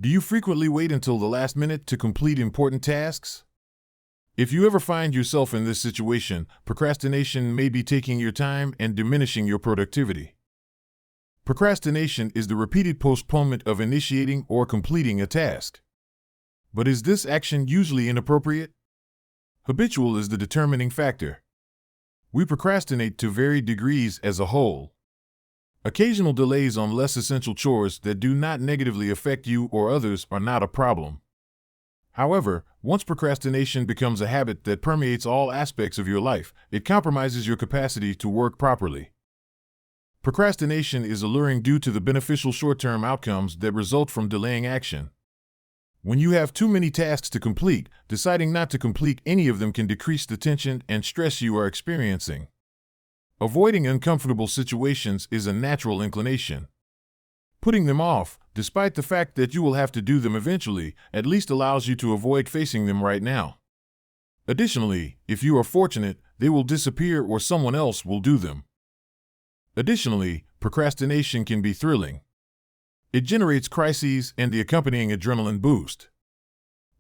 Do you frequently wait until the last minute to complete important tasks? If you ever find yourself in this situation, procrastination may be taking your time and diminishing your productivity. Procrastination is the repeated postponement of initiating or completing a task. But is this action usually inappropriate? Habitual is the determining factor. We procrastinate to varied degrees as a whole. Occasional delays on less essential chores that do not negatively affect you or others are not a problem. However, once procrastination becomes a habit that permeates all aspects of your life, it compromises your capacity to work properly. Procrastination is alluring due to the beneficial short-term outcomes that result from delaying action. When you have too many tasks to complete, deciding not to complete any of them can decrease the tension and stress you are experiencing. Avoiding uncomfortable situations is a natural inclination. Putting them off, despite the fact that you will have to do them eventually, at least allows you to avoid facing them right now. Additionally, if you are fortunate, they will disappear or someone else will do them. Additionally, procrastination can be thrilling. It generates crises and the accompanying adrenaline boost.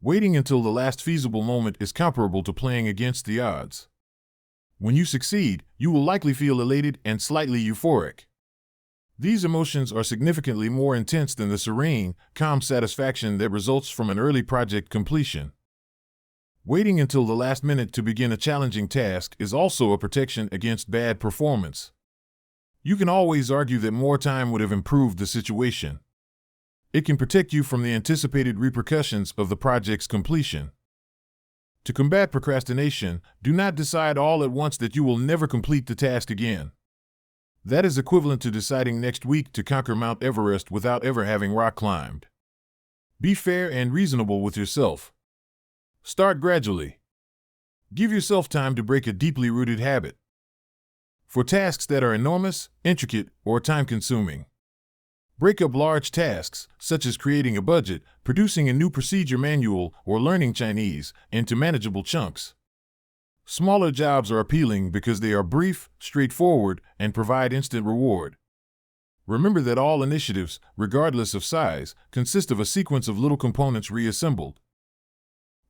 Waiting until the last feasible moment is comparable to playing against the odds. When you succeed, you will likely feel elated and slightly euphoric. These emotions are significantly more intense than the serene, calm satisfaction that results from an early project completion. Waiting until the last minute to begin a challenging task is also a protection against bad performance. You can always argue that more time would have improved the situation. It can protect you from the anticipated repercussions of the project's completion. To combat procrastination, do not decide all at once that you will never complete the task again. That is equivalent to deciding next week to conquer Mount Everest without ever having rock climbed. Be fair and reasonable with yourself. Start gradually. Give yourself time to break a deeply rooted habit. For tasks that are enormous, intricate, or time-consuming, break up large tasks, such as creating a budget, producing a new procedure manual, or learning Chinese, into manageable chunks. Smaller jobs are appealing because they are brief, straightforward, and provide instant reward. Remember that all initiatives, regardless of size, consist of a sequence of little components reassembled.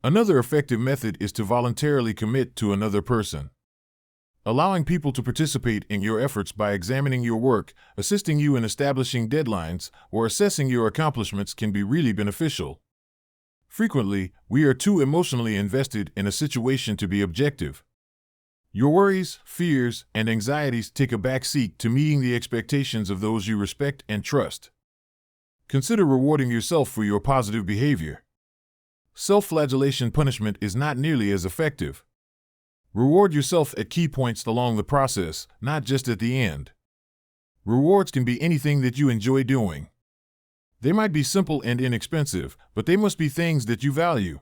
Another effective method is to voluntarily commit to another person. Allowing people to participate in your efforts by examining your work, assisting you in establishing deadlines, or assessing your accomplishments can be really beneficial. Frequently, we are too emotionally invested in a situation to be objective. Your worries, fears, and anxieties take a back seat to meeting the expectations of those you respect and trust. Consider rewarding yourself for your positive behavior. Self-flagellation punishment is not nearly as effective. Reward yourself at key points along the process, not just at the end. Rewards can be anything that you enjoy doing. They might be simple and inexpensive, but they must be things that you value.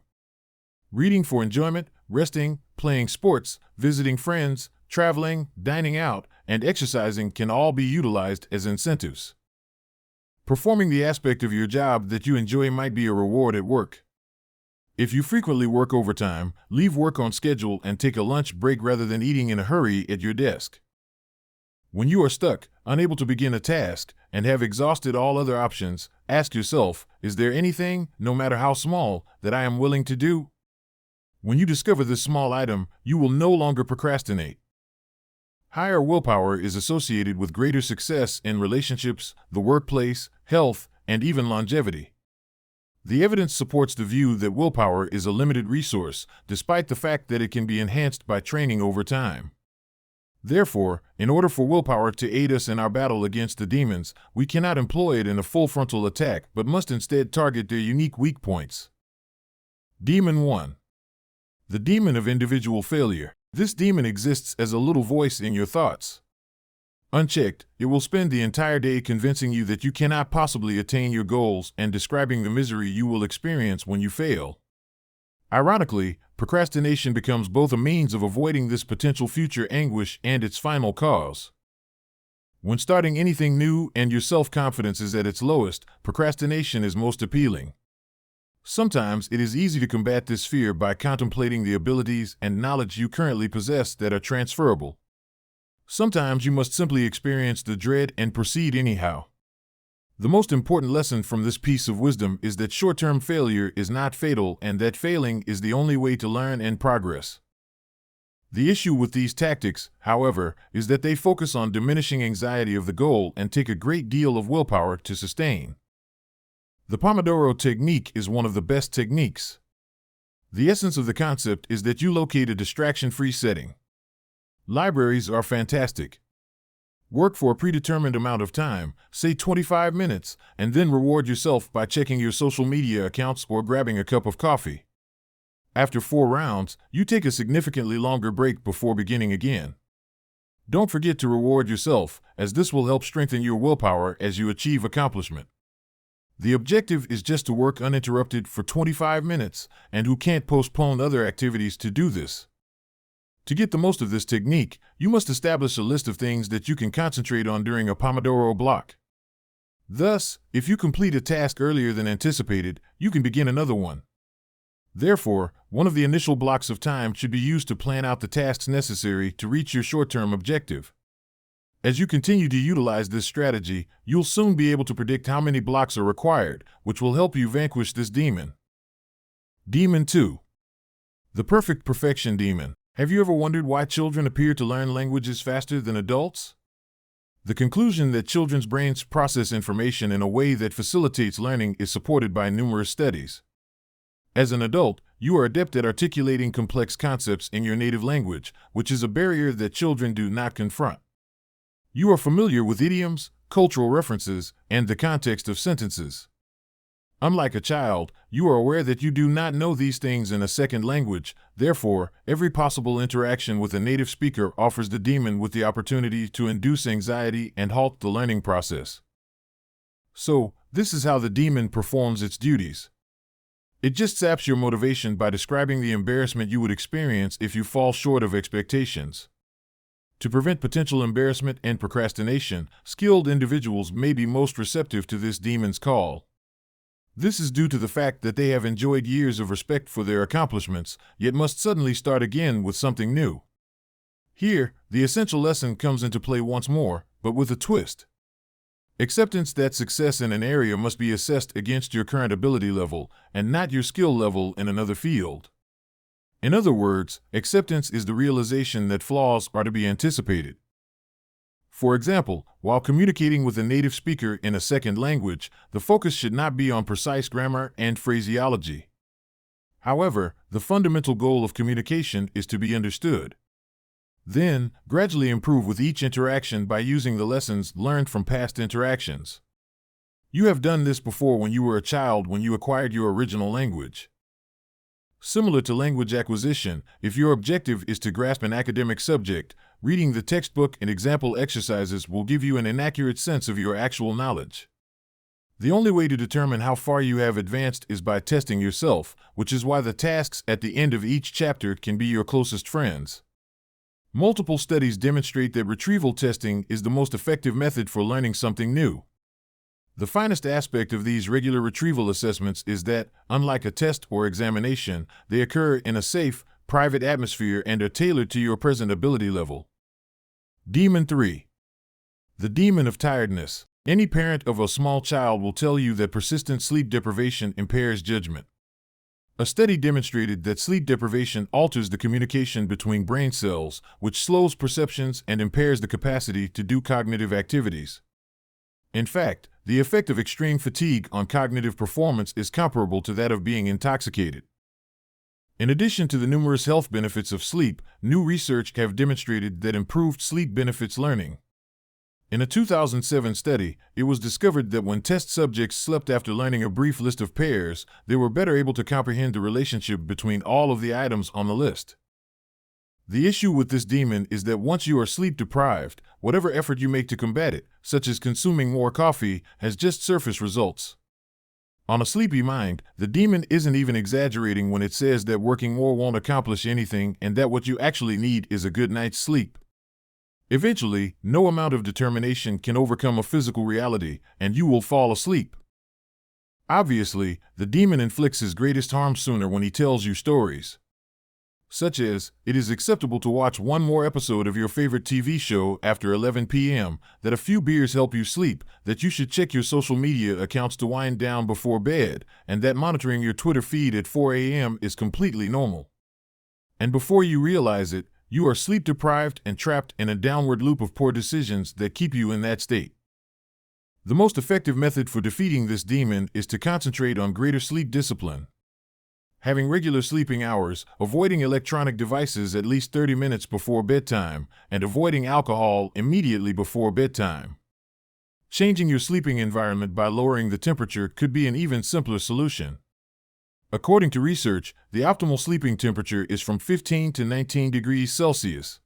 Reading for enjoyment, resting, playing sports, visiting friends, traveling, dining out, and exercising can all be utilized as incentives. Performing the aspect of your job that you enjoy might be a reward at work. If you frequently work overtime, leave work on schedule and take a lunch break rather than eating in a hurry at your desk. When you are stuck, unable to begin a task, and have exhausted all other options, ask yourself, is there anything, no matter how small, that I am willing to do? When you discover this small item, you will no longer procrastinate. Higher willpower is associated with greater success in relationships, the workplace, health, and even longevity. The evidence supports the view that willpower is a limited resource, despite the fact that it can be enhanced by training over time. Therefore, in order for willpower to aid us in our battle against the demons, we cannot employ it in a full frontal attack but must instead target their unique weak points. Demon 1. The demon of individual failure. This demon exists as a little voice in your thoughts. Unchecked, it will spend the entire day convincing you that you cannot possibly attain your goals and describing the misery you will experience when you fail. Ironically, procrastination becomes both a means of avoiding this potential future anguish and its final cause. When starting anything new and your self-confidence is at its lowest, procrastination is most appealing. Sometimes it is easy to combat this fear by contemplating the abilities and knowledge you currently possess that are transferable. Sometimes you must simply experience the dread and proceed anyhow. The most important lesson from this piece of wisdom is that short-term failure is not fatal and that failing is the only way to learn and progress. The issue with these tactics, however, is that they focus on diminishing anxiety of the goal and take a great deal of willpower to sustain. The Pomodoro technique is one of the best techniques. The essence of the concept is that you locate a distraction-free setting. Libraries are fantastic. Work for a predetermined amount of time, say 25 minutes, and then reward yourself by checking your social media accounts or grabbing a cup of coffee. After 4 rounds, you take a significantly longer break before beginning again. Don't forget to reward yourself, as this will help strengthen your willpower as you achieve accomplishment. The objective is just to work uninterrupted for 25 minutes, and who can't postpone other activities to do this. To get the most of this technique, you must establish a list of things that you can concentrate on during a Pomodoro block. Thus, if you complete a task earlier than anticipated, you can begin another one. Therefore, one of the initial blocks of time should be used to plan out the tasks necessary to reach your short-term objective. As you continue to utilize this strategy, you'll soon be able to predict how many blocks are required, which will help you vanquish this demon. Demon 2. The perfect perfection demon. Have you ever wondered why children appear to learn languages faster than adults? The conclusion that children's brains process information in a way that facilitates learning is supported by numerous studies. As an adult, you are adept at articulating complex concepts in your native language, which is a barrier that children do not confront. You are familiar with idioms, cultural references, and the context of sentences. Unlike a child, you are aware that you do not know these things in a second language. Therefore, every possible interaction with a native speaker offers the demon with the opportunity to induce anxiety and halt the learning process. So, this is how the demon performs its duties. It just saps your motivation by describing the embarrassment you would experience if you fall short of expectations. To prevent potential embarrassment and procrastination, skilled individuals may be most receptive to this demon's call. This is due to the fact that they have enjoyed years of respect for their accomplishments, yet must suddenly start again with something new. Here, the essential lesson comes into play once more, but with a twist. Acceptance that success in an area must be assessed against your current ability level, and not your skill level in another field. In other words, acceptance is the realization that flaws are to be anticipated. For example, while communicating with a native speaker in a second language, the focus should not be on precise grammar and phraseology. However, the fundamental goal of communication is to be understood. Then, gradually improve with each interaction by using the lessons learned from past interactions. You have done this before when you were a child when you acquired your original language. Similar to language acquisition, if your objective is to grasp an academic subject, reading the textbook and example exercises will give you an inaccurate sense of your actual knowledge. The only way to determine how far you have advanced is by testing yourself, which is why the tasks at the end of each chapter can be your closest friends. Multiple studies demonstrate that retrieval testing is the most effective method for learning something new. The finest aspect of these regular retrieval assessments is that, unlike a test or examination, they occur in a safe, private atmosphere and are tailored to your present ability level. Demon 3. The demon of tiredness. Any parent of a small child will tell you that persistent sleep deprivation impairs judgment. A study demonstrated that sleep deprivation alters the communication between brain cells, which slows perceptions and impairs the capacity to do cognitive activities. In fact, the effect of extreme fatigue on cognitive performance is comparable to that of being intoxicated. In addition to the numerous health benefits of sleep, new research have demonstrated that improved sleep benefits learning. In a 2007 study, it was discovered that when test subjects slept after learning a brief list of pairs, they were better able to comprehend the relationship between all of the items on the list. The issue with this demon is that once you are sleep deprived, whatever effort you make to combat it, such as consuming more coffee, has just surface results. On a sleepy mind, the demon isn't even exaggerating when it says that working more won't accomplish anything and that what you actually need is a good night's sleep. Eventually, no amount of determination can overcome a physical reality, and you will fall asleep. Obviously, the demon inflicts his greatest harm sooner when he tells you stories. such as, it is acceptable to watch one more episode of your favorite TV show after 11 p.m., that a few beers help you sleep, that you should check your social media accounts to wind down before bed, and that monitoring your Twitter feed at 4 a.m. is completely normal. And before you realize it, you are sleep-deprived and trapped in a downward loop of poor decisions that keep you in that state. The most effective method for defeating this demon is to concentrate on greater sleep discipline. Having regular sleeping hours, avoiding electronic devices at least 30 minutes before bedtime, and avoiding alcohol immediately before bedtime. Changing your sleeping environment by lowering the temperature could be an even simpler solution. According to research, the optimal sleeping temperature is from 15 to 19 degrees Celsius.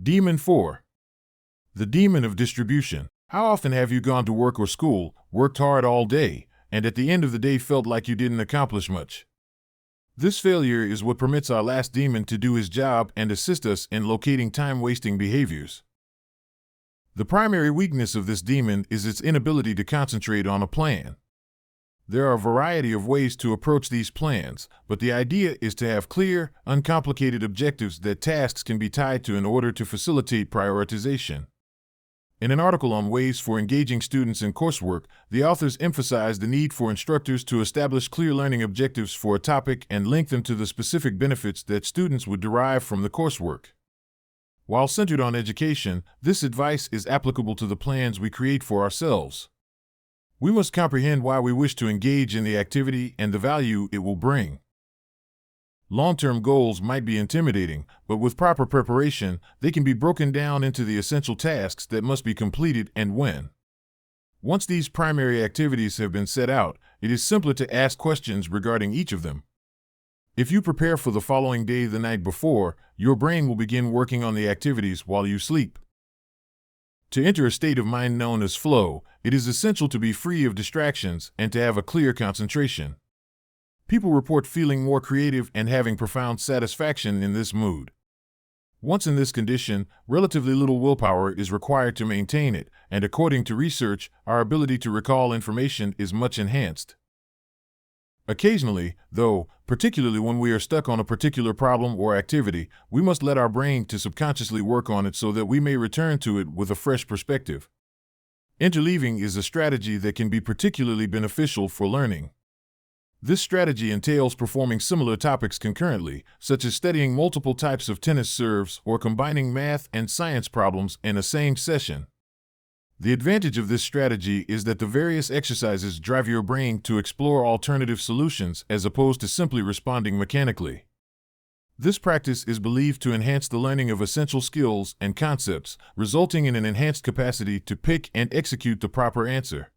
Demon 4. The demon of distribution. How often have you gone to work or school, worked hard all day, and at the end of the day felt like you didn't accomplish much? This failure is what permits our last demon to do his job and assist us in locating time-wasting behaviors. The primary weakness of this demon is its inability to concentrate on a plan. There are a variety of ways to approach these plans, but the idea is to have clear, uncomplicated objectives that tasks can be tied to in order to facilitate prioritization. In an article on ways for engaging students in coursework, the authors emphasize the need for instructors to establish clear learning objectives for a topic and link them to the specific benefits that students would derive from the coursework. While centered on education, this advice is applicable to the plans we create for ourselves. We must comprehend why we wish to engage in the activity and the value it will bring. Long-term goals might be intimidating, but with proper preparation, they can be broken down into the essential tasks that must be completed and when. Once these primary activities have been set out, it is simpler to ask questions regarding each of them. If you prepare for the following day the night before, your brain will begin working on the activities while you sleep. To enter a state of mind known as flow, it is essential to be free of distractions and to have a clear concentration. People report feeling more creative and having profound satisfaction in this mood. Once in this condition, relatively little willpower is required to maintain it, and according to research, our ability to recall information is much enhanced. Occasionally, though, particularly when we are stuck on a particular problem or activity, we must let our brain to subconsciously work on it so that we may return to it with a fresh perspective. Interleaving is a strategy that can be particularly beneficial for learning. This strategy entails performing similar topics concurrently, such as studying multiple types of tennis serves or combining math and science problems in a same session. The advantage of this strategy is that the various exercises drive your brain to explore alternative solutions as opposed to simply responding mechanically. This practice is believed to enhance the learning of essential skills and concepts, resulting in an enhanced capacity to pick and execute the proper answer.